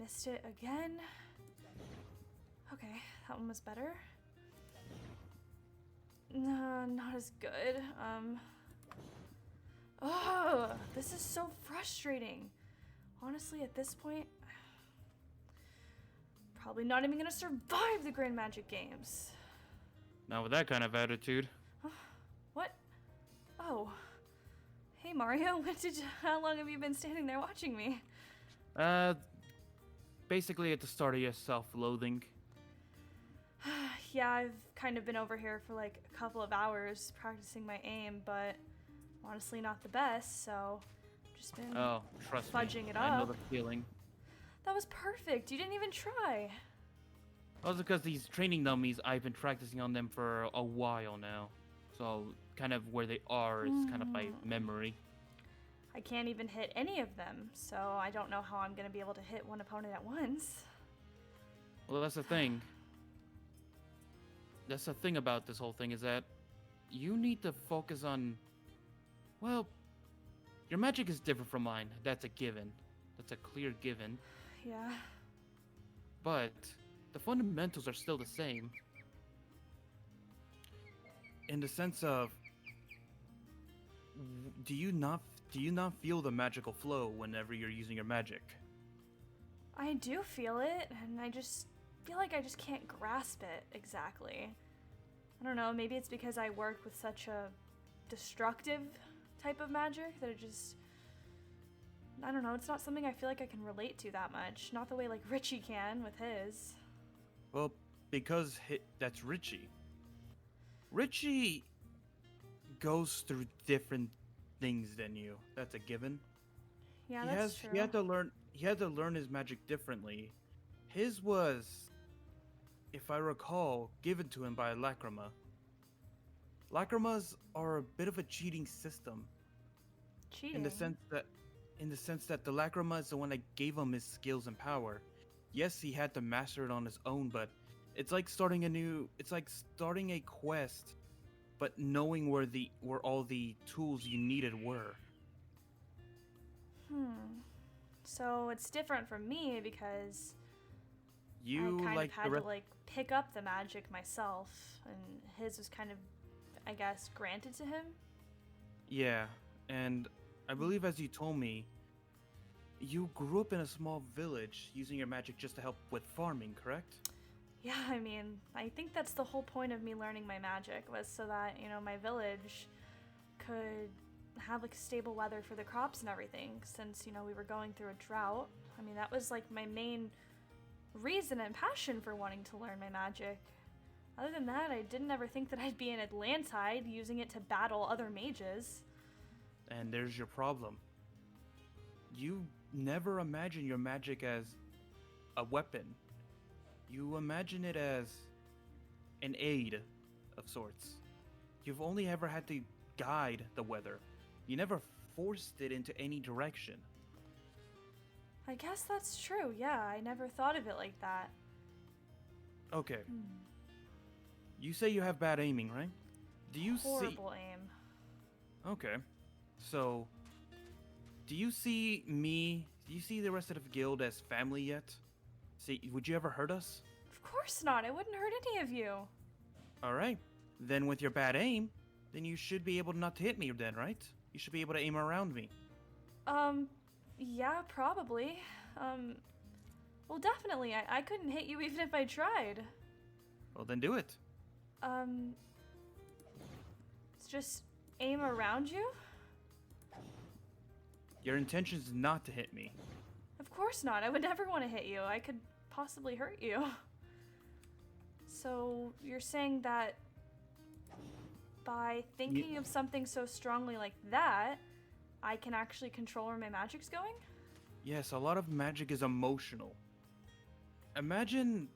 missed it again. Okay, that one was better. No, not as good. Oh, this is so frustrating. Honestly, at this point, probably not even gonna survive the Grand Magic Games. Not with that kind of attitude. What? Oh. Hey Mario, how long have you been standing there watching me? Basically at the start of your self-loathing. Yeah, I've kind of been over here for like a couple of hours practicing my aim, but honestly not the best, so just been fudging it up. I know the feeling. That was perfect. You didn't even try. Also because these training dummies, I've been practicing on them for a while now. So kind of where they are is kind of by memory. I can't even hit any of them, so I don't know how I'm going to be able to hit one opponent at once. Well, that's the thing. That's the thing about this whole thing is that you need to focus on, well, your magic is different from mine. That's a given. That's a clear given. Yeah. But the fundamentals are still the same. In the sense of, do you not feel the magical flow whenever you're using your magic? I do feel it, and I just feel like I just can't grasp it exactly. I don't know, maybe it's because I work with such a destructive type of magic that it just, I don't know, it's not something I feel like I can relate to that much. Not the way like Richie can with his. Well, because that's Richie. Richie goes through different things than you. That's a given. Yeah, that's true. He had to learn his magic differently. His was, if I recall, given to him by a Lacrima. Lacrimas are a bit of a cheating system. Cheating? In the sense that the Lacrima is the one that gave him his skills and power. Yes, he had to master it on his own, but it's like starting a quest, but knowing where all the tools you needed were. So it's different from me because You I kind like of had to like pick up the magic myself, and his was kind of, I guess, granted to him. Yeah, and I believe as you told me, you grew up in a small village using your magic just to help with farming, correct? Yeah, I mean, I think that's the whole point of me learning my magic, was so that, you know, my village could have like stable weather for the crops and everything, since, you know, we were going through a drought. I mean, that was like my main reason and passion for wanting to learn my magic. Other than that, I didn't ever think that I'd be in Atlantide using it to battle other mages. And there's your problem. You never imagine your magic as a weapon. You imagine it as an aid of sorts. You've only ever had to guide the weather. You never forced it into any direction. I guess that's true, yeah. I never thought of it like that. Okay. You say you have bad aiming, right? Do you Horrible aim. Okay. So, do you see the rest of the guild as family yet? See, would you ever hurt us? Of course not. I wouldn't hurt any of you. Alright. Then with your bad aim, then you should be able not to hit me then, right? You should be able to aim around me. Yeah, probably. Well, definitely. I couldn't hit you even if I tried. Well, then do it. It's just aim around you? Your intention is not to hit me. Of course not. I would never want to hit you. I could possibly hurt you. So, you're saying that by thinking of something so strongly like that, I can actually control where my magic's going? Yes, a lot of magic is emotional. Imagine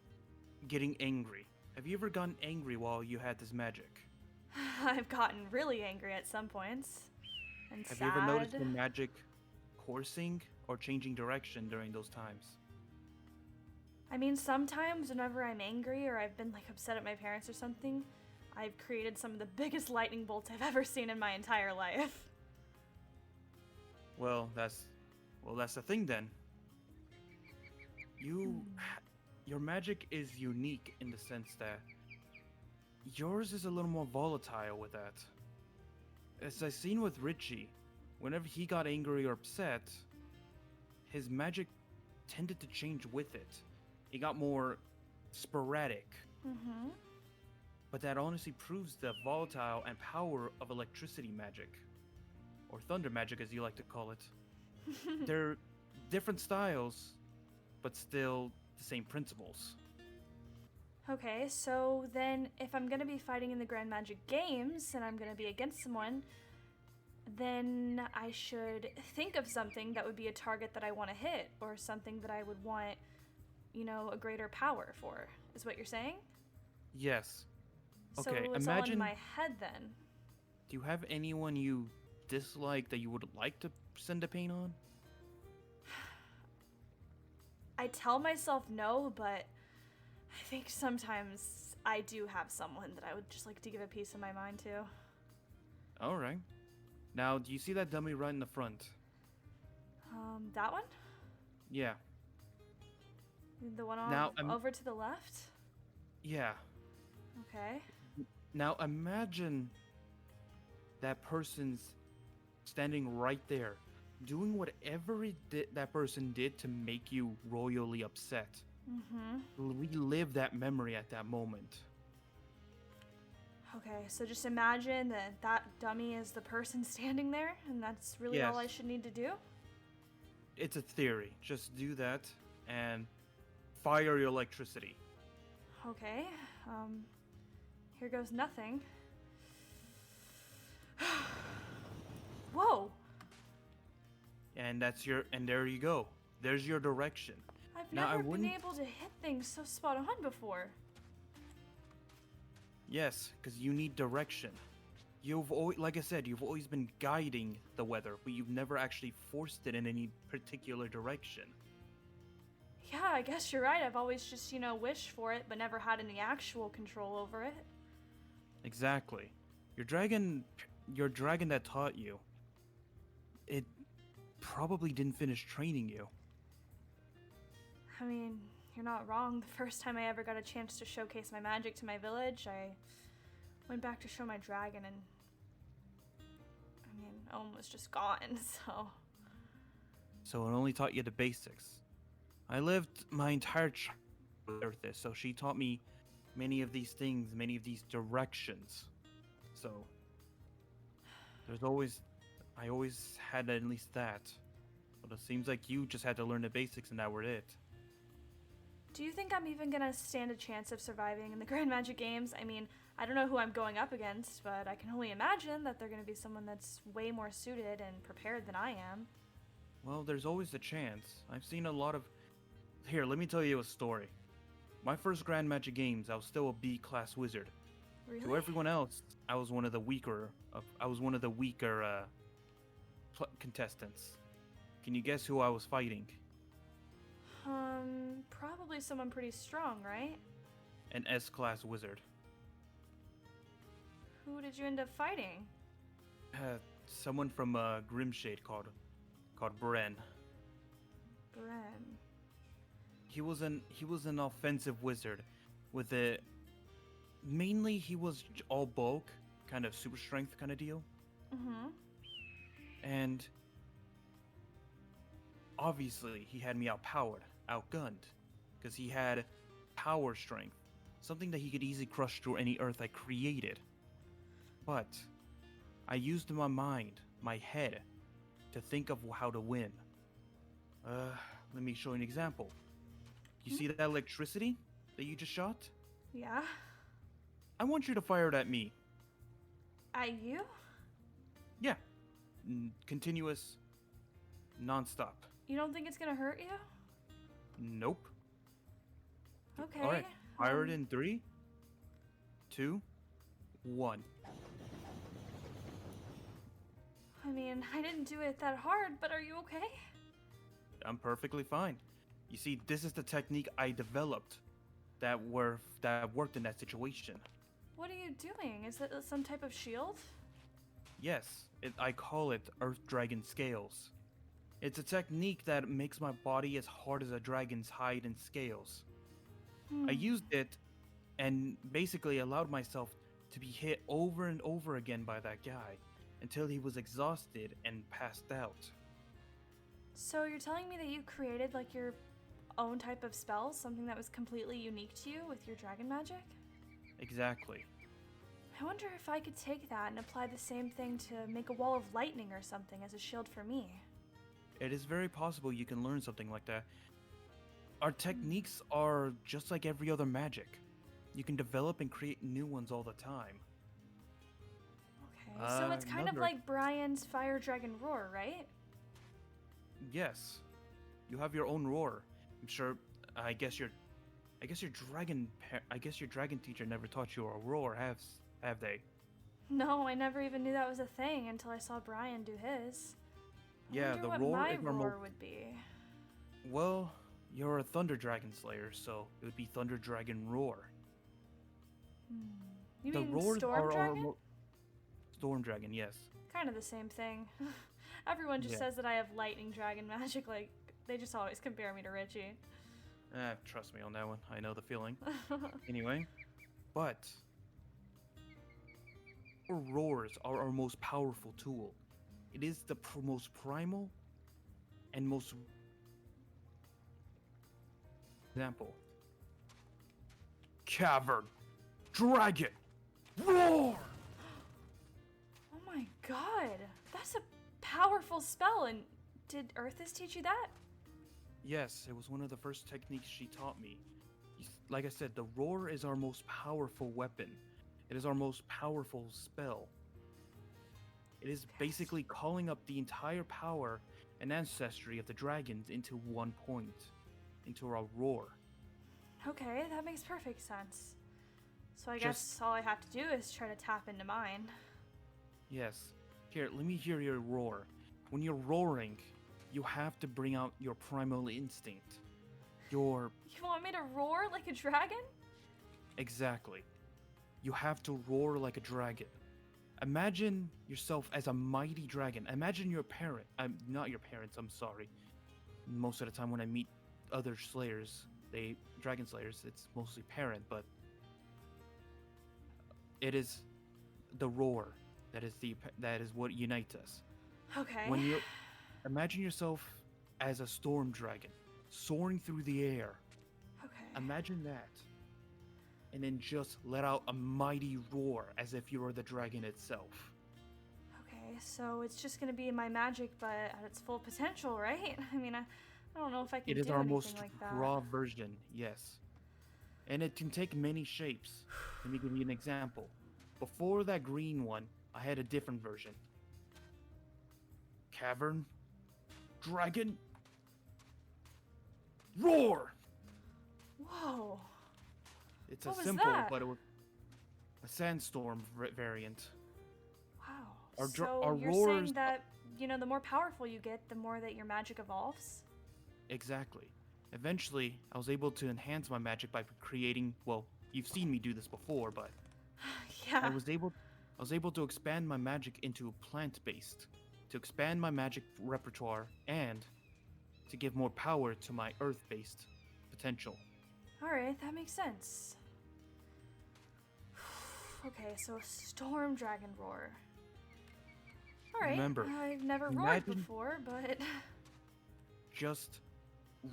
getting angry. Have you ever gotten angry while you had this magic? I've gotten really angry at some points. And Have sad. you ever noticed the magic coursing or changing direction during those times? I mean, sometimes whenever I'm angry or I've been like upset at my parents or something, I've created some of the biggest lightning bolts I've ever seen in my entire life. Well, that's the thing then. Your magic is unique in the sense that yours is a little more volatile with that. As I seen with Richie, whenever he got angry or upset, his magic tended to change with it. It got more sporadic. Mm-hmm. But that honestly proves the volatile and power of electricity magic. Or thunder magic, as you like to call it. They're different styles, but still the same principles. Okay, so then if I'm gonna be fighting in the Grand Magic Games and I'm gonna be against someone, then I should think of something that would be a target that I want to hit, or something that I would want, a greater power for, is what you're saying? Yes. So Okay, it's all imagine. in my head then. Do you have anyone you dislike that you would like to send a pain on? I tell myself no, but I think sometimes I do have someone that I would just like to give a piece of my mind to. Alright. Now, do you see that dummy right in the front? That one? Yeah. The one on Now, over to the left? Yeah. Okay. Now, imagine that person's standing right there, doing whatever that person did to make you royally upset. Mm-hmm. Relive that memory at that moment. Okay, so just imagine that dummy is the person standing there, and that's really all I Yes. should need to do? It's a theory. Just do that and fire your electricity. Okay, here goes nothing. Whoa! And there you go. There's your direction. I've Now, I never been wouldn't- able to hit things so spot on before. Yes, because you need direction. Like I said, you've always been guiding the weather, but you've never actually forced it in any particular direction. Yeah, I guess you're right. I've always just, wished for it, but never had any actual control over it. Exactly. Your dragon that taught you, it probably didn't finish training you. I mean, you're not wrong. The first time I ever got a chance to showcase my magic to my village, I went back to show my dragon and, Owen was just gone, so... So it only taught you the basics. I lived my entire childhood with Earth, so she taught me many of these things, many of these directions. So I always had at least that. But it seems like you just had to learn the basics and that were it. Do you think I'm even gonna stand a chance of surviving in the Grand Magic Games? I mean, I don't know who I'm going up against, but I can only imagine that they're gonna be someone that's way more suited and prepared than I am. Well, there's always a chance. I've seen a lot of... Here, let me tell you a story. My first Grand Magic Games, I was still a B-class wizard. Really? To everyone else, I was one of the weaker contestants. Can you guess who I was fighting? Probably someone pretty strong, right? An S-class wizard. Who did you end up fighting? Someone from Grimshade called Bren. Bren. He was an offensive wizard with a... Mainly, he was all bulk, kind of super strength kind of deal. Mm-hmm. And obviously, he had me outpowered, outgunned, because he had power strength, something that he could easily crush through any earth I created. But I used my mind, my head, to think of how to win. Let me show you an example. You see that electricity that you just shot? Yeah? I want you to fire it at me. At you? Yeah. Continuous, non-stop. You don't think it's gonna hurt you? Nope. Okay. Alright, fire it in 3, 2, 1. I mean, I didn't do it that hard, but are you okay? I'm perfectly fine. You see, this is the technique I developed that worked in that situation. What are you doing? Is it some type of shield? Yes, I call it Earth Dragon Scales. It's a technique that makes my body as hard as a dragon's hide and scales. I used it and basically allowed myself to be hit over and over again by that guy until he was exhausted and passed out. So you're telling me that you created like your own type of spell, something that was completely unique to you with your dragon magic? Exactly. I wonder if I could take that and apply the same thing to make a wall of lightning or something as a shield for me. It is very possible you can learn something like that. Our techniques are just like every other magic. You can develop and create new ones all the time. Okay, so it's kind of like Brian's Fire Dragon Roar, right? Yes. You have your own roar. I'm sure I guess your dragon teacher never taught you a roar, have they? No, I never even knew that was a thing until I saw Brian do his. Yeah, I wonder the what roar my is roar would be. Well, you're a Thunder Dragon Slayer, so it would be Thunder Dragon Roar. You The mean roars Storm Dragon? Storm Dragon, yes. Kind of the same thing. Everyone just Yeah. says that I have lightning dragon magic, like, they just always compare me to Richie. Trust me on that one. I know the feeling. Anyway, but our roars are our most powerful tool. It is the most primal and most example. Cavern Dragon Roar! Oh my god, that's a powerful spell, and did Earthis teach you that? Yes, it was one of the first techniques she taught me. Like I said, the roar is our most powerful weapon. It is our most powerful spell. It is basically calling up the entire power and ancestry of the dragons into one point, into our roar. Okay, that makes perfect sense. So I guess all I have to do is try to tap into mine. Yes. Here, let me hear your roar. When you're roaring, you have to bring out your primal instinct. Your... You want me to roar like a dragon? Exactly. You have to roar like a dragon. Imagine yourself as a mighty dragon. Imagine your parent. Not your parents, I'm sorry. Most of the time when I meet other slayers, dragon slayers, it's mostly parent, but it is the roar that is what unites us. Okay. When you imagine yourself as a storm dragon soaring through the air. Okay. Imagine that. And then just let out a mighty roar as if you were the dragon itself. Okay, so it's just gonna be my magic, but at its full potential, right? I mean, I don't know if I can do It is our anything most like that. raw version, yes. And it can take many shapes. Let me give you an example. Before that green one, I had a different version. Cavern, dragon, roar! Whoa. It's What a was simple, that? but it was a sandstorm variant. Wow. Our So you're roars- saying that, the more powerful you get, the more that your magic evolves? Exactly. Eventually, I was able to enhance my magic by creating, well, you've seen me do this before, but Yeah. I was able to expand my magic into plant-based, to expand my magic repertoire, and to give more power to my earth-based potential. Alright, that makes sense. Okay, so a storm dragon roar. Alright, Remember, I've never roared imagine- before, but... Just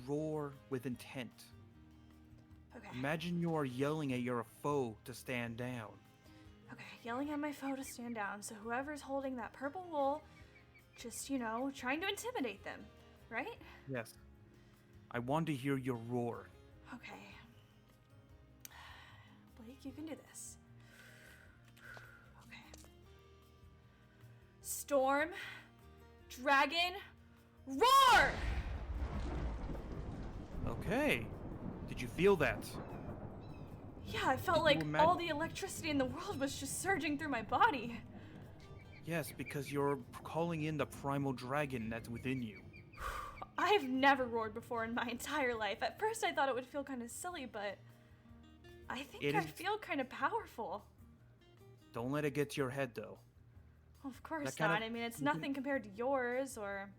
roar with intent. Okay. Imagine you are yelling at your foe to stand down. Okay, yelling at my foe to stand down, so whoever's holding that purple wool, just, trying to intimidate them, right? Yes. I want to hear your roar. Okay. Blake, you can do this. Okay. Storm, dragon, roar! Okay. Did you feel that? Yeah, I felt Can like you all the electricity in the world was just surging through my body. Yes, because you're calling in the primal dragon that's within you. I've never roared before in my entire life. At first I thought it would feel kind of silly, but I think It I is- feel kind of powerful. Don't let it get to your head, though. Well, of course kind not. of- I mean, it's you can- nothing compared to yours or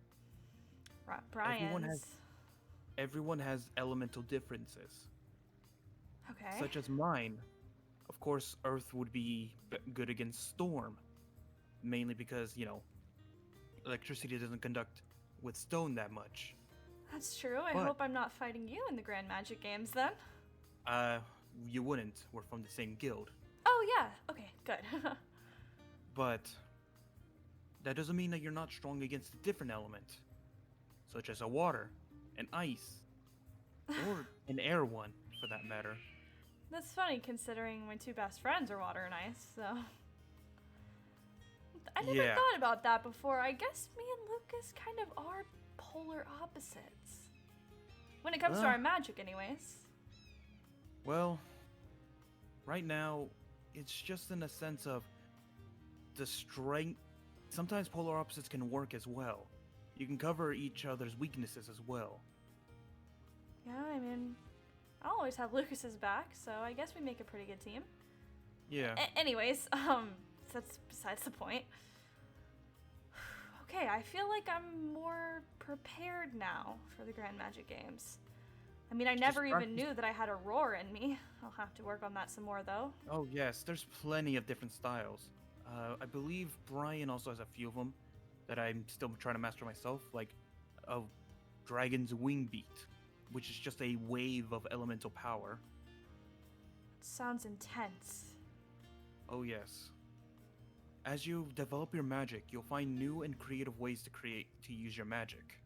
Brian's. Everyone has elemental differences. Okay. Such as mine. Of course, Earth would be good against storm. Mainly because, electricity doesn't conduct with stone that much. That's true. I hope I'm not fighting you in the Grand Magic Games then. You wouldn't. We're from the same guild. Oh, yeah. Okay, good. But that doesn't mean that you're not strong against a different element, such as a water, an ice, or an air one, for that matter. That's funny, considering my two best friends are water and ice, so... I never thought about that before. I guess me and Lucas kind of are polar opposites. When it comes to our magic, anyways. Well, right now, it's just in a sense of the strength. Sometimes polar opposites can work as well. You can cover each other's weaknesses as well. Yeah, I mean, I'll always have Lucas's back, so I guess we make a pretty good team. Yeah. Anyways, that's besides the point. Okay, I feel like I'm more prepared now for the Grand Magic Games. I mean, I never even knew that I had a roar in me. I'll have to work on that some more, though. Oh, yes, there's plenty of different styles. I believe Brian also has a few of them that I'm still trying to master myself, like a Dragon's Wing Beat, which is just a wave of elemental power. Sounds intense. Oh, yes. As you develop your magic, you'll find new and creative ways to use your magic.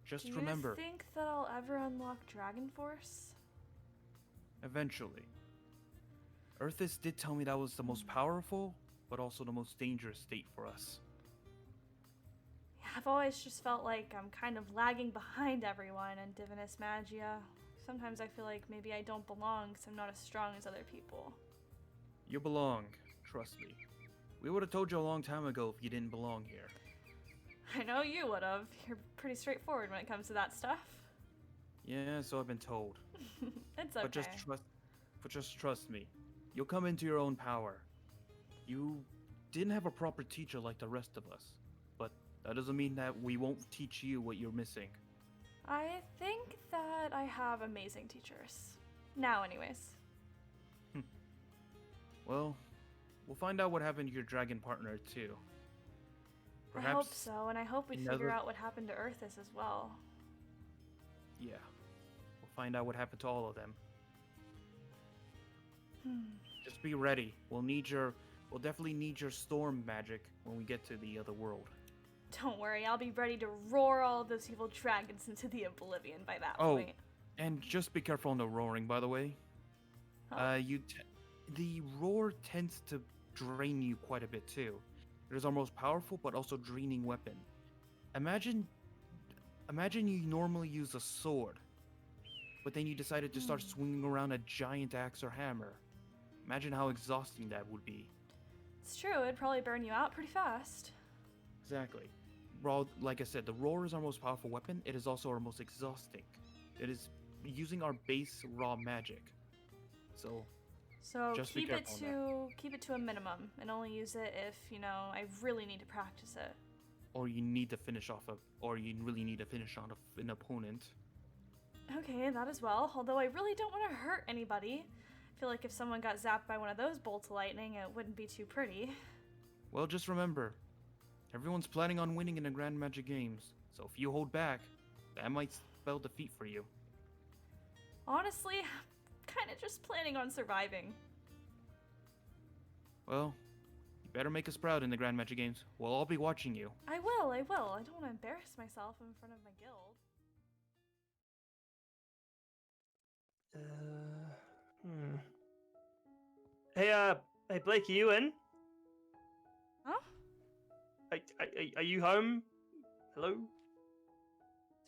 Just remember. Do you think that I'll ever unlock Dragon Force? Eventually. Earthis did tell me that was the most powerful, but also the most dangerous state for us. Yeah, I've always just felt like I'm kind of lagging behind everyone in Divinus Magia. Sometimes I feel like maybe I don't belong because I'm not as strong as other people. You belong, trust me. We would have told you a long time ago if you didn't belong here. I know you would have. You're pretty straightforward when it comes to that stuff. Yeah, so I've been told. It's okay. But just trust me. You'll come into your own power. You didn't have a proper teacher like the rest of us, but that doesn't mean that we won't teach you what you're missing. I think that I have amazing teachers. Now, anyways. Well, we'll find out what happened to your dragon partner, too. Perhaps I hope so, and I hope we figure out what happened to Earthis as well. Yeah. We'll find out what happened to all of them. Just be ready. We'll definitely need your storm magic when we get to the other world. Don't worry, I'll be ready to roar all those evil dragons into the oblivion by that point. And just be careful on the roaring, by the way. Huh? The roar tends to drain you quite a bit too. It is our most powerful but also draining weapon. Imagine you normally use a sword, but then you decided to start swinging around a giant axe or hammer. Imagine how exhausting that would be. It's true, it'd probably burn you out pretty fast. Exactly. Like I said, the roar is our most powerful weapon. It is also our most exhausting. It is using our base raw magic. So just keep it to a minimum and only use it if, I really need to practice it. Or you need to finish off really need to finish on an opponent. Okay, that as well. Although I really don't want to hurt anybody. I feel like if someone got zapped by one of those bolts of lightning, it wouldn't be too pretty. Well, just remember, everyone's planning on winning in the Grand Magic Games. So if you hold back, that might spell defeat for you. Honestly, I'm kind of just planning on surviving. Well, you better make us proud in the Grand Magic Games. We'll all be watching you. I will. I don't want to embarrass myself in front of my guild. Hey, Blake, are you in? Huh? Are you home? Hello? Is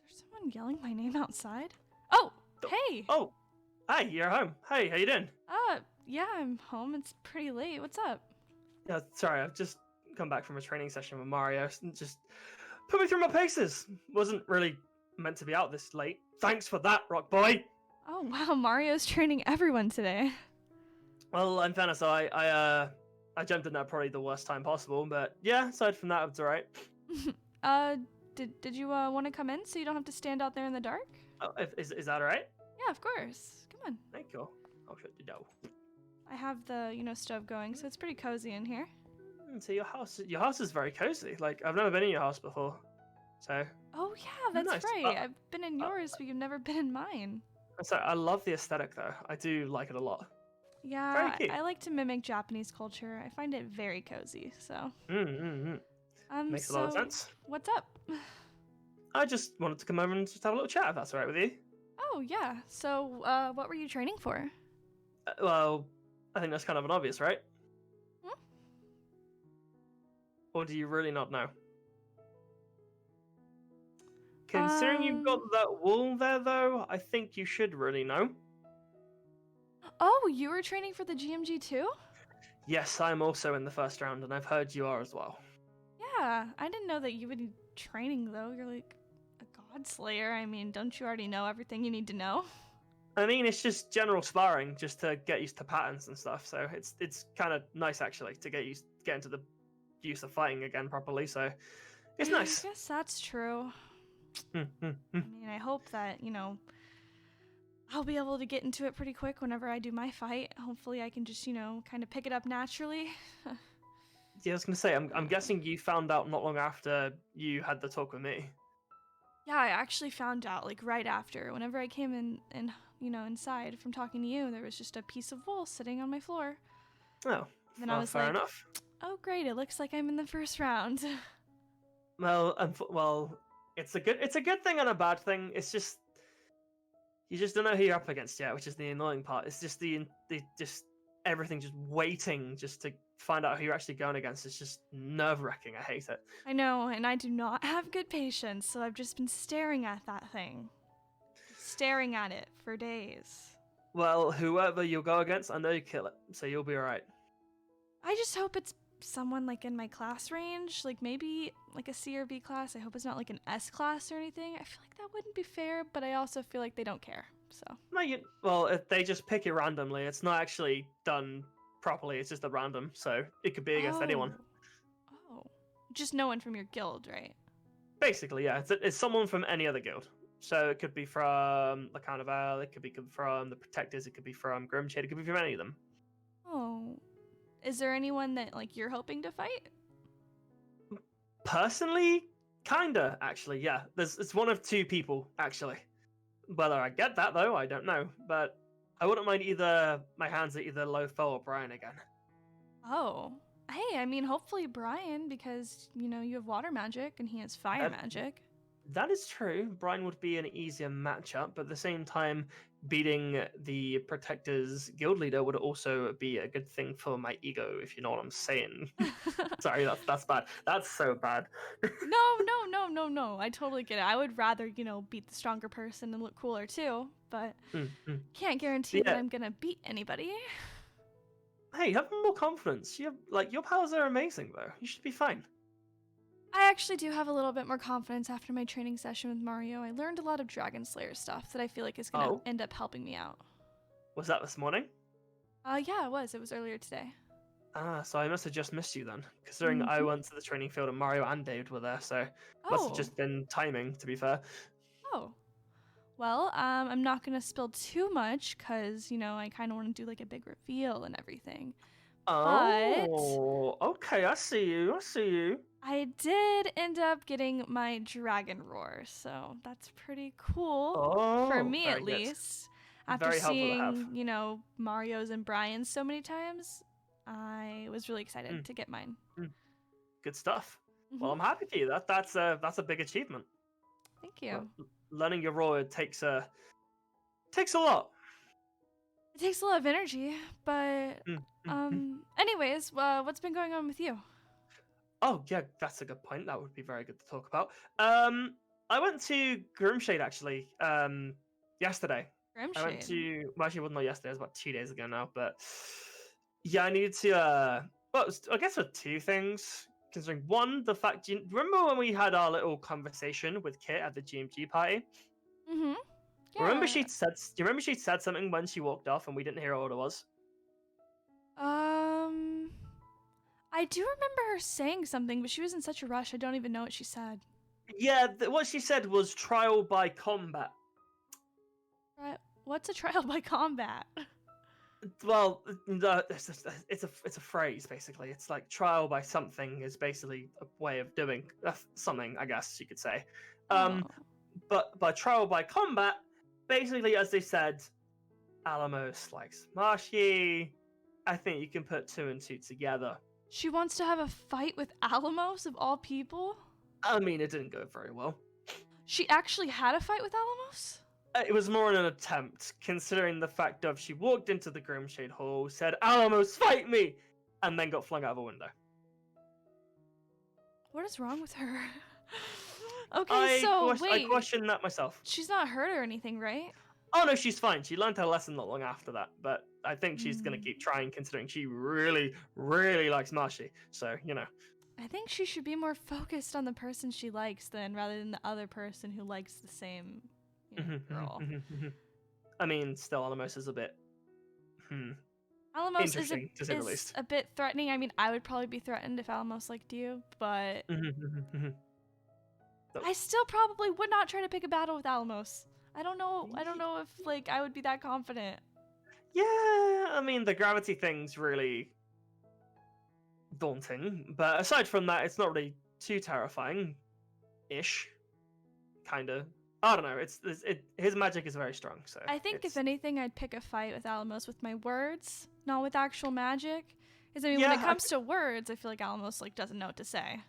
there someone yelling my name outside? Oh, hey! Oh, hi, you're home. Hey, how you doing? Yeah, I'm home. It's pretty late. What's up? Yeah, sorry, I've just come back from a training session with Mario. Just put me through my paces. Wasn't really meant to be out this late. Thanks for that, Rock Boy. Oh wow, Mario's training everyone today. Well, in fairness, I jumped in at probably the worst time possible, but yeah, aside from that, it's alright. Did you want to come in so you don't have to stand out there in the dark? Oh, is that alright? Yeah, of course. Come on. Thank you. I'll shut the door. I have the stove going, so it's pretty cozy in here. So your house is very cozy. Like, I've never been in your house before. So. Oh yeah, that's nice. right. I've been in yours, but you've never been in mine. So I love the aesthetic though. I do like it a lot. Yeah, Very cute. I like to mimic Japanese culture. I find it very cozy. So. Makes a lot of sense. What's up? I just wanted to come over and just have a little chat if that's alright with you. Oh yeah. So, what were you training for? Well, I think that's kind of an obvious, right? Hmm? Or do you really not know? Considering you've got that wall there, though, I think you should really know. Oh, you were training for the GMG too? Yes, I'm also in the first round, and I've heard you are as well. Yeah, I didn't know that you would need training though. You're like a god slayer. I mean, don't you already know everything you need to know? I mean, it's just general sparring, just to get used to patterns and stuff. So it's kind of nice actually to get into the use of fighting again properly. So it's nice. I guess that's true. I mean, I hope that I'll be able to get into it pretty quick whenever I do my fight. Hopefully, I can just kind of pick it up naturally. Yeah, I was gonna say, I'm guessing you found out not long after you had the talk with me. Yeah, I actually found out like right after. Whenever I came in inside from talking to you, there was just a piece of wool sitting on my floor. Oh, then I was fair like, enough. Oh great, it looks like I'm in the first round. Well, it's a good thing and a bad thing. It's just you just don't know who you're up against yet, which is the annoying part. It's just the everything just waiting just to find out who you're actually going against. It's just nerve-wracking. I hate it. I know, and I do not have good patience, so I've just been staring at that thing. Staring at it for days. Well, whoever you go against, I know you kill it, so you'll be alright. I just hope it's someone like in my class range, like maybe like a C or B class. I hope it's not like an S class or anything. I feel like that wouldn't be fair, but I also feel like they don't care. So well, if they just pick it randomly, it's not actually done properly. It's just a random, so it could be against anyone. Oh, just no one from your guild, right? Basically, yeah. It's someone from any other guild. So it could be from the Carnival, it could be from the Protectors, it could be from Grimshade, it could be from any of them. Oh. Is there anyone that like you're hoping to fight? Personally, kinda, actually, yeah. It's one of two people, actually. Whether I get that though, I don't know. But I wouldn't mind either my hands at either Lofo or Brian again. Oh. Hey, I mean hopefully Brian, because you have water magic and he has fire magic. That is true. Brian would be an easier matchup, but at the same time, beating the Protector's guild leader would also be a good thing for my ego, if you know what I'm saying. Sorry, that's bad. That's so bad. No. I totally get it. I would rather, beat the stronger person and look cooler too, but can't guarantee that I'm gonna beat anybody. Hey, have more confidence. Your powers are amazing, though. You should be fine. I actually do have a little bit more confidence after my training session with Mario. I learned a lot of Dragon Slayer stuff that I feel like is going to end up helping me out. Was that this morning? Yeah, it was. It was earlier today. Ah, so I must have just missed you then, considering I went to the training field and Mario and David were there, so must have just been timing, to be fair. Oh. Well, I'm not going to spill too much, because, I kind of want to do, like, a big reveal and everything. Oh, okay, I see you. I did end up getting my Dragon Roar, so that's pretty cool for me at least. After seeing, Mario's and Brian's so many times, I was really excited to get mine. Good stuff. Well, I'm happy for you. That's a big achievement. Thank you. Learning your roar takes a lot. It takes a lot of energy, but anyways, what's been going on with you? Oh, yeah, that's a good point. That would be very good to talk about. I went to Grimshade, actually, yesterday. Grimshade? I went to... Well, actually, it wasn't yesterday. It was about 2 days ago now, but... Yeah, I needed to... I guess for two things. Considering, one, the fact... Do you remember when we had our little conversation with Kit at the GMG party? Mm-hmm. Yeah. Do you remember she said something when she walked off and we didn't hear what it was? I do remember her saying something, but she was in such a rush, I don't even know what she said. Yeah, what she said was trial by combat. Right. What's a trial by combat? Well, no, it's a phrase basically. It's like trial by something is basically a way of doing something, I guess you could say. Oh. But by trial by combat, basically, as they said, Alamos likes Marshy. I think you can put 2 and 2 together. She wants to have a fight with Alamos of all people? I mean, it didn't go very well. She actually had a fight with Alamos? It was more an attempt, considering the fact of she walked into the Grimshade Hall, said, Alamos, fight me! And then got flung out of a window. What is wrong with her? Okay, wait. I questioned that myself. She's not hurt or anything, right? Oh no, she's fine. She learned her lesson not long after that, but I think she's gonna keep trying, considering she really, really likes Marshy. So, you know. I think she should be more focused on the person she likes then, rather than the other person who likes the same girl. I mean, still, Alamos is a bit Alamos is interesting, to say the least. a bit threatening. I mean, I would probably be threatened if Alamos liked you, but I still probably would not try to pick a battle with Alamos. I don't know if like I would be that confident. Yeah, I mean, the gravity thing's really daunting, but aside from that, it's not really too terrifying-ish. Kinda. I don't know. His magic is very strong. So I think if anything, I'd pick a fight with Alamos with my words, not with actual magic. Because I mean, when it comes to words, I feel like Alamos like doesn't know what to say.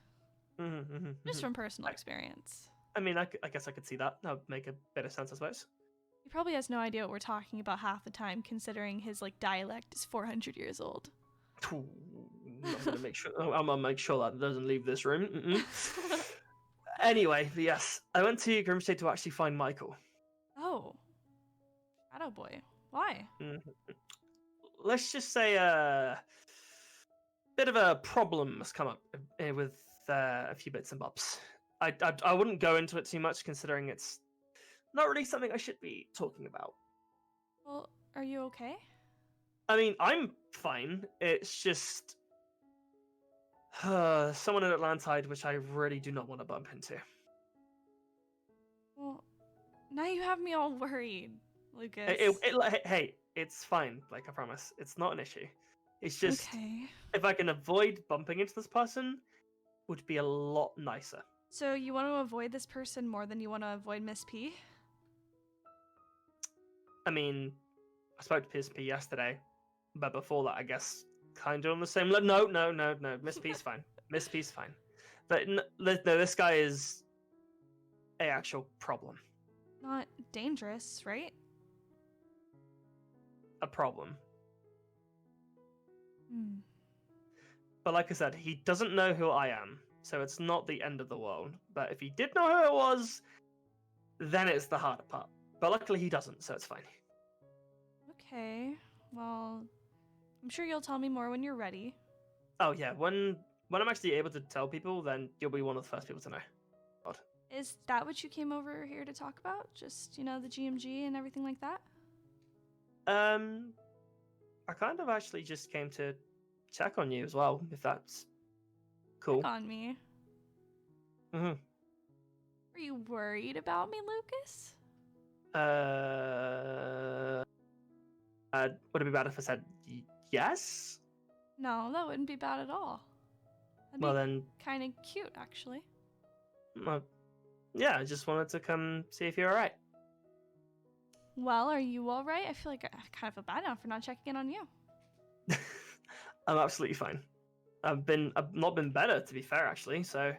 Just from personal experience. I mean, I guess I could see that. That would make a bit of sense, I suppose. He probably has no idea what we're talking about half the time, considering his like dialect is 400 years old. I'm gonna make sure. I'm gonna make sure that doesn't leave this room. Anyway, yes, I went to Grimshade to actually find Michael. Oh, Shadow Boy. Why? Let's just say a bit of a problem has come up with a few bits and bobs. I wouldn't go into it too much, considering it's not really something I should be talking about. Well, are you okay? I mean, I'm fine. It's just someone in Atlantide, which I really do not want to bump into. Well, now you have me all worried, Lucas. Hey, it's fine. Like, I promise. It's not an issue. It's just, okay. If I can avoid bumping into this person, would be a lot nicer. So you want to avoid this person more than you want to avoid Miss P? I mean, I spoke to Miss P yesterday, but before that, I guess, kind of on the same level. No. Miss P's fine. Miss P's fine. But no, this guy is a actual problem. Not dangerous, right? A problem. Hmm. But like I said, he doesn't know who I am, so it's not the end of the world. But if he did know who it was, then it's the harder part. But luckily he doesn't, so it's fine. Okay, well, I'm sure you'll tell me more when you're ready. Oh yeah, when I'm actually able to tell people, then you'll be one of the first people to know. God. Is that what you came over here to talk about? Just, you know, the GMG and everything like that? I kind of actually just came to check on you as well, if that's cool. Check on me? Mm-hmm. Are you worried about me, Lucas? Would it be bad if I said yes? No, that wouldn't be bad at all. Well then, kind of cute, actually. Yeah, I just wanted to come see if you're alright. Well, are you alright? I feel like I kind of feel bad now for not checking in on you. I'm absolutely fine. I've not been better, to be fair, actually. So,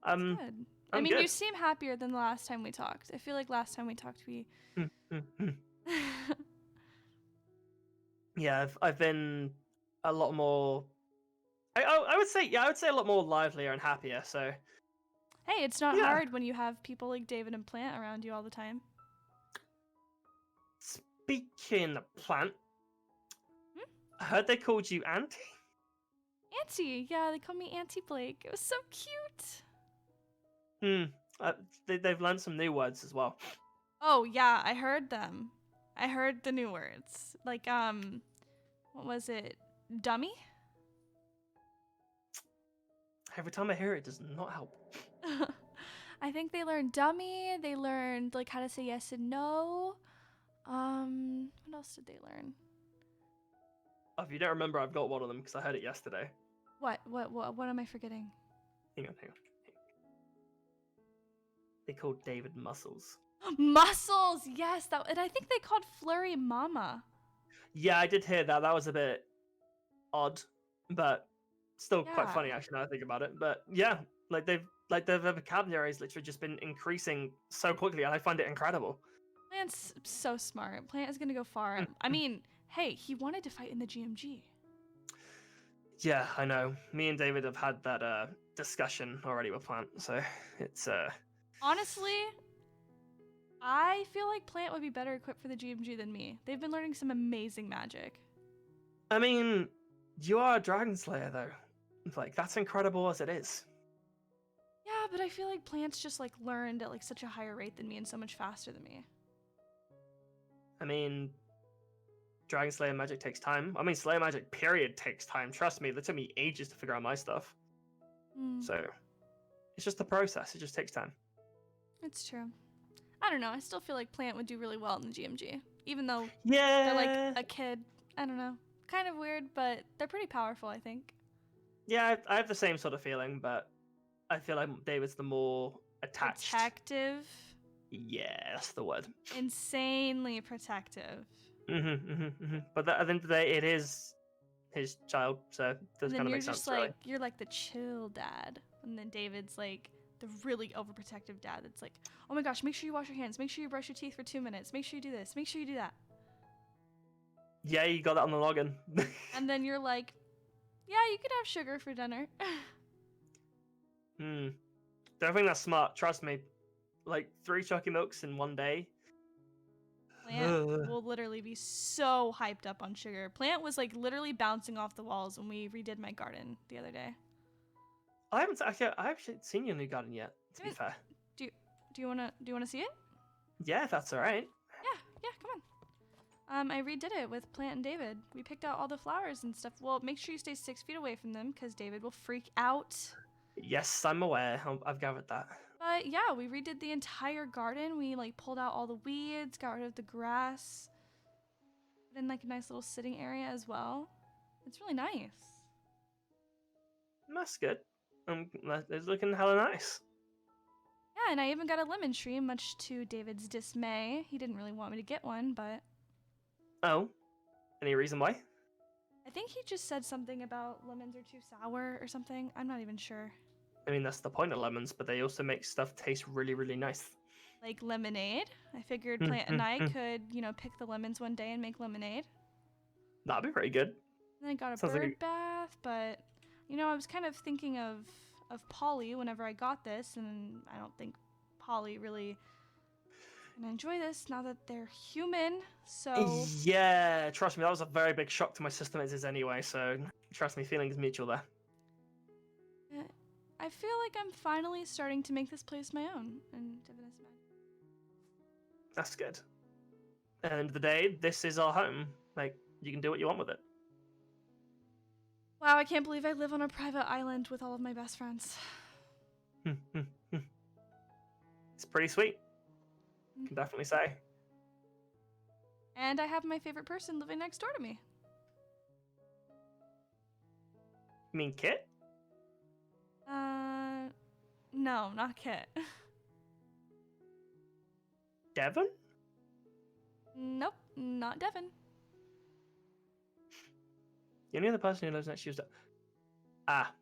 good. I mean, good. you seem happier than the last time we talked. I feel like last time we talked, Yeah, I've been a lot more. I would say a lot more livelier and happier. So, hey, it's not hard when you have people like David and Plant around you all the time. Speaking of Plant, I heard they called you Auntie. Auntie, yeah, they called me Auntie Blake. It was so cute. They've learned some new words as well. Oh yeah, I heard them. I heard the new words. Like what was it? Dummy? Every time I hear it, does not help. I think they learned dummy. They learned like how to say yes and no. What else did they learn? Oh, if you don't remember, I've got one of them because I heard it yesterday. What am I forgetting? Hang on. They called David Muscles. Muscles, yes. And I think they called Flurry Mama. Yeah, I did hear that. That was a bit odd, but still quite Yeah. funny actually now I think about it. But yeah, like their vocabulary has literally just been increasing so quickly, and I find it incredible. Plant's so smart. Plant is gonna go far. I mean, hey, he wanted to fight in the GMG. Yeah, I know. Me and David have had that discussion already with Plant, so it's Honestly, I feel like Plant would be better equipped for the GMG than me. They've been learning some amazing magic. I mean, you are a Dragon Slayer though. Like that's incredible as it is. Yeah, but I feel like Plant's just like learned at like such a higher rate than me and so much faster than me. I mean, Dragon Slayer magic takes time. I mean, Slayer magic period takes time. Trust me, that took me ages to figure out my stuff. So, it's just the process. It just takes time. It's true. I don't know. I still feel like Plant would do really well in the GMG, even though Yeah. they're like a kid. I don't know. Kind of weird, but they're pretty powerful, I think. Yeah, I have the same sort of feeling, but I feel like David's the more attached. Protective. Yeah, that's the word. Insanely protective. But at the end of the day, it is his child, so it does And then kind of you're make just sense, like, really. you're like the chill dad. And then David's like the really overprotective dad that's like, oh my gosh, make sure you wash your hands. Make sure you brush your teeth for 2 minutes. Make sure you do this. Make sure you do that. Yeah, you got that on the login. And then you're like, yeah, you could have sugar for dinner. Don't think that's smart, trust me. Like 3 Chucky Milks in one day. Plant will literally be so hyped up on sugar. Plant was like literally bouncing off the walls when we redid my garden the other day. I haven't seen your new garden yet, to be fair. Do you wanna see it? Yeah, if that's alright. Yeah, come on. I redid it with Plant and David. We picked out all the flowers and stuff. Well, make sure you stay 6 feet away from them because David will freak out. Yes, I'm aware. I've gathered that. But yeah, we redid the entire garden. We like pulled out all the weeds, got rid of the grass, put in like a nice little sitting area as well. It's really nice. That's good. It's looking hella nice. Yeah, and I even got a lemon tree, much to David's dismay. He didn't really want me to get one, but Oh, any reason why? I think he just said something about lemons are too sour or something. I'm not even sure. I mean, that's the point of lemons, but they also make stuff taste really, really nice. Like lemonade. I figured Plant and I could, pick the lemons one day and make lemonade. That'd be pretty good. And then I got a Sounds like bird bath, but I was kind of thinking of Polly whenever I got this, and I don't think Polly really gonna enjoy this now that they're human. So yeah, trust me, that was a very big shock to my system as is anyway. So trust me, feelings mutual there. I feel like I'm finally starting to make this place my own, and Devin is mad. That's good. At the end of the day, this is our home. Like, you can do what you want with it. Wow, I can't believe I live on a private island with all of my best friends. It's pretty sweet. I can definitely say. And I have my favorite person living next door to me. You mean Kit? No, not Kit. Devon? Nope, not Devin. The only other person who lives next to you is Ah.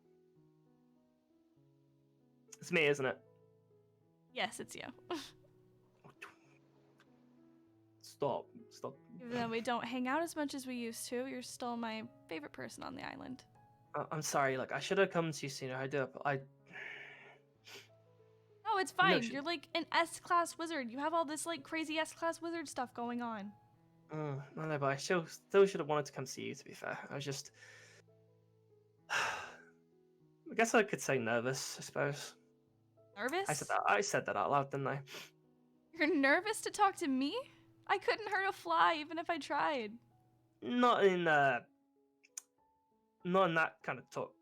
It's me, isn't it? Yes, it's you. Stop. Even though we don't hang out as much as we used to, you're still my favorite person on the island. I'm sorry, I should have come to you sooner. No, it's fine. shit. You're like an S-class wizard. You have all this like crazy S-class wizard stuff going on. I know, but I still should have wanted to come see you, to be fair. I was just... I guess I could say nervous, I suppose. Nervous? I said that out loud, didn't I? You're nervous to talk to me? I couldn't hurt a fly even if I tried. Not in that kind of talk.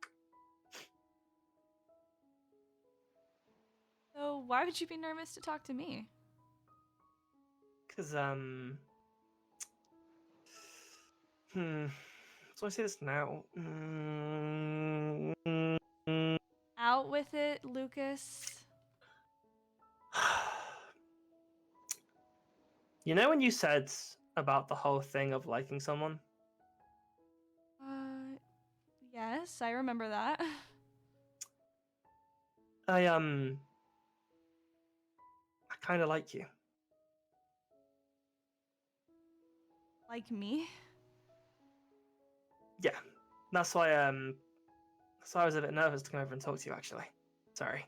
So why would you be nervous to talk to me? Because, so I say this now. Out with it, Lucas. You know when you said about the whole thing of liking someone? Yes, I remember that. I kind of like you. Like me? Yeah, that's why I was a bit nervous to come over and talk to you. Actually, sorry.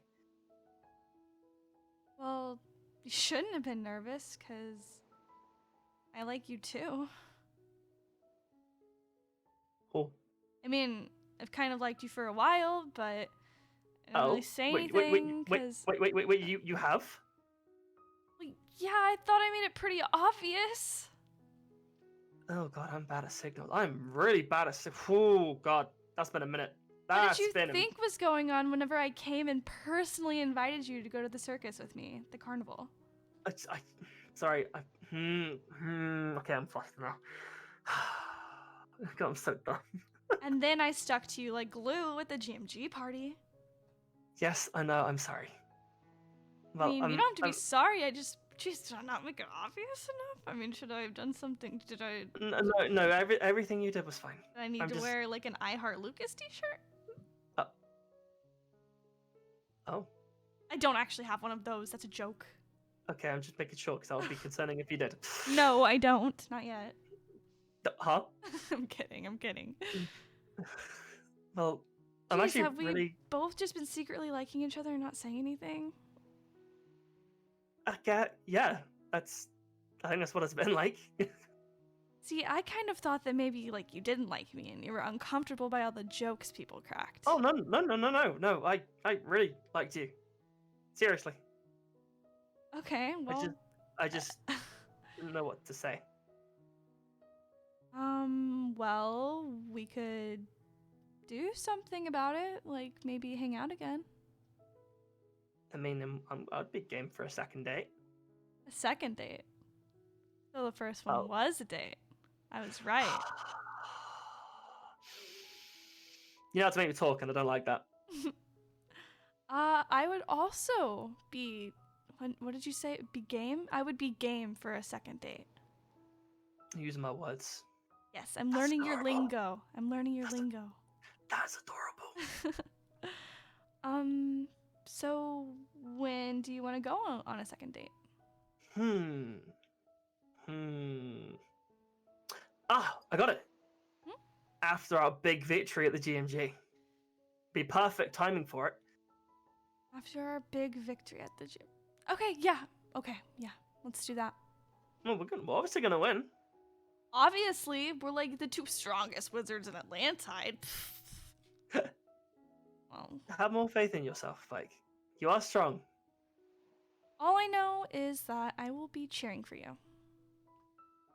Well, you shouldn't have been nervous, because I like you too. Oh. I mean, I've kind of liked you for a while, but I don't really say anything, because... Wait, you have? Well, yeah, I thought I made it pretty obvious. Oh god, I'm bad at signals. I'm really bad at signals. Oh god, that's been a minute. What did you think was going on whenever I came and personally invited you to go to the circus with me, the carnival? Sorry. Okay, I'm flustered now. God, I'm so dumb. And then I stuck to you like glue at the GMG party. Yes, I know. I'm sorry. Well, I mean, you don't have to be sorry. I just did I not make it obvious enough? I mean, should I have done something? Did I? No. Everything you did was fine. Did I need to wear like an I Heart Lucas t-shirt? Oh. I don't actually have one of those. That's a joke. Okay, I'm just making sure because that would be concerning if you did. No, I don't. Not yet. Huh? I'm kidding. Well, Jeez, I'm actually have we really... both just been secretly liking each other and not saying anything? Yeah, I think that's what it's been like. See, I kind of thought that maybe like you didn't like me and you were uncomfortable by all the jokes people cracked. Oh no! I really liked you. Seriously. Okay, well. I just didn't know what to say. Well, we could do something about it, like maybe hang out again. I mean, I'd be game for a second date. A second date? So the first one was a date. I was right. You have to make me talk, and I don't like that. I would also be... What did you say? Be game? I would be game for a second date. Using my words. Yes, I'm learning your lingo. I'm learning your lingo. That's adorable. So when do you want to go on a second date? I got it. After our big victory at the GMG. Be perfect timing for it. After our big victory at the gym. Okay, yeah. Let's do that. Well, we're obviously gonna win. Obviously, we're like the two strongest wizards in Atlantide. Well, have more faith in yourself, like you are strong. All I know is that I will be cheering for you.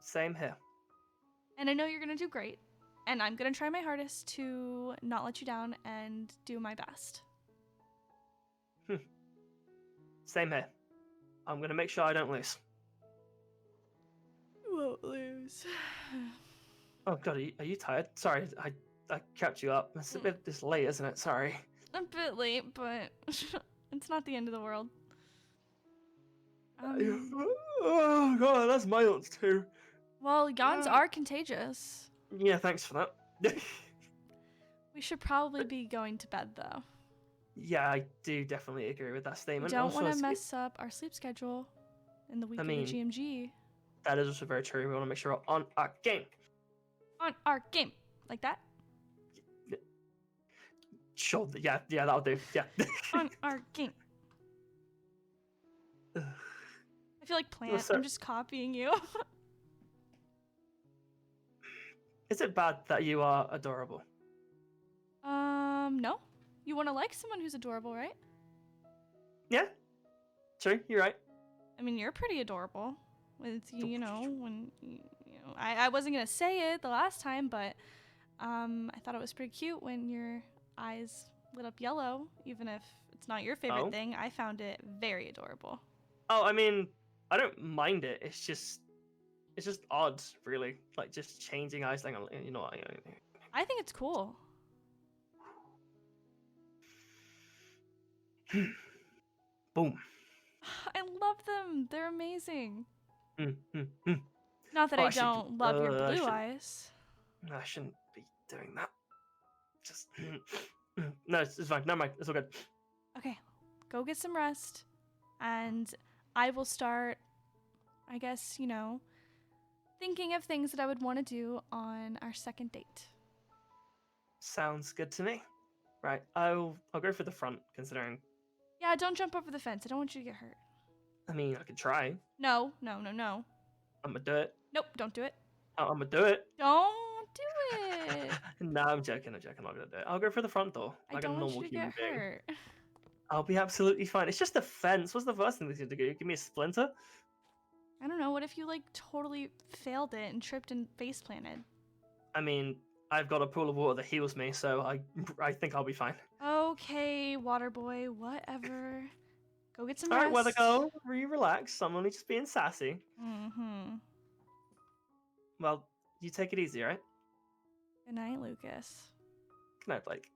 Same here. And I know you're gonna do great. And I'm gonna try my hardest to not let you down and do my best. Same here. I'm gonna make sure I don't lose. You won't lose. Oh god, are you tired? Sorry, I kept you up. It's a bit this late, isn't it? Sorry. A bit late, but it's not the end of the world. Oh god, that's my thoughts too. Well, yawns are contagious. Yeah, thanks for that. We should probably be going to bed, though. Yeah, I do definitely agree with that statement. We don't want to mess up our sleep schedule in the week of the GMG. That is also very true. We want to make sure we're on our game. On our game. Like that? Sure, yeah, that'll do. Yeah. On our game. I feel like Plant. I'm just copying you. Is it bad that you are adorable? No. You want to like someone who's adorable, right? Yeah. True, you're right. I mean, you're pretty adorable. With you know, when I wasn't gonna say it the last time, but I thought it was pretty cute when your eyes lit up yellow, even if It's not your favorite Oh. thing. I found it very adorable. Oh, I mean, I don't mind it. It's just odd, really. Like just changing eyes thing. You know what? I think it's cool. Boom. I love them. They're amazing. Mm, mm, mm. Not that Oh, I I should- don't love your I blue should- eyes. I shouldn't be doing that. Just no, it's fine. Never mind. It's all good. Okay, go get some rest, and I will start, I guess, thinking of things that I would want to do on our second date. Sounds good to me. Right, I'll go for the front, considering. Yeah, don't jump over the fence. I don't want you to get hurt. I mean, I could try. No. I'm gonna do it. Nope, don't do it. I'm gonna do it. Don't do it. No, I'm joking. I'm not gonna do it. I'll go for the front door, I like a don't normal want you to human get being. hurt. I'll be absolutely fine. It's just a fence. What's the first thing that's gonna do? Give me a splinter? I don't know. What if you totally failed it and tripped and face planted? I mean, I've got a pool of water that heals me, so I think I'll be fine. Okay, water boy, whatever. Go get some All rest. right, weather girl, relax. I'm only just being sassy. Mm-hmm. Well, you take it easy, all right? Good night, Lucas. Good night, Blake.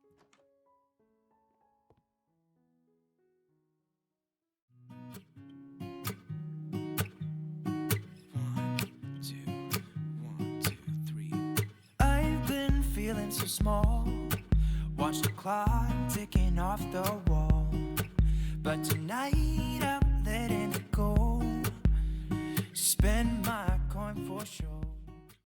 I've been feeling so small. Watch the clock ticking off the wall. But tonight I'm letting it go. Spend my coin for sure.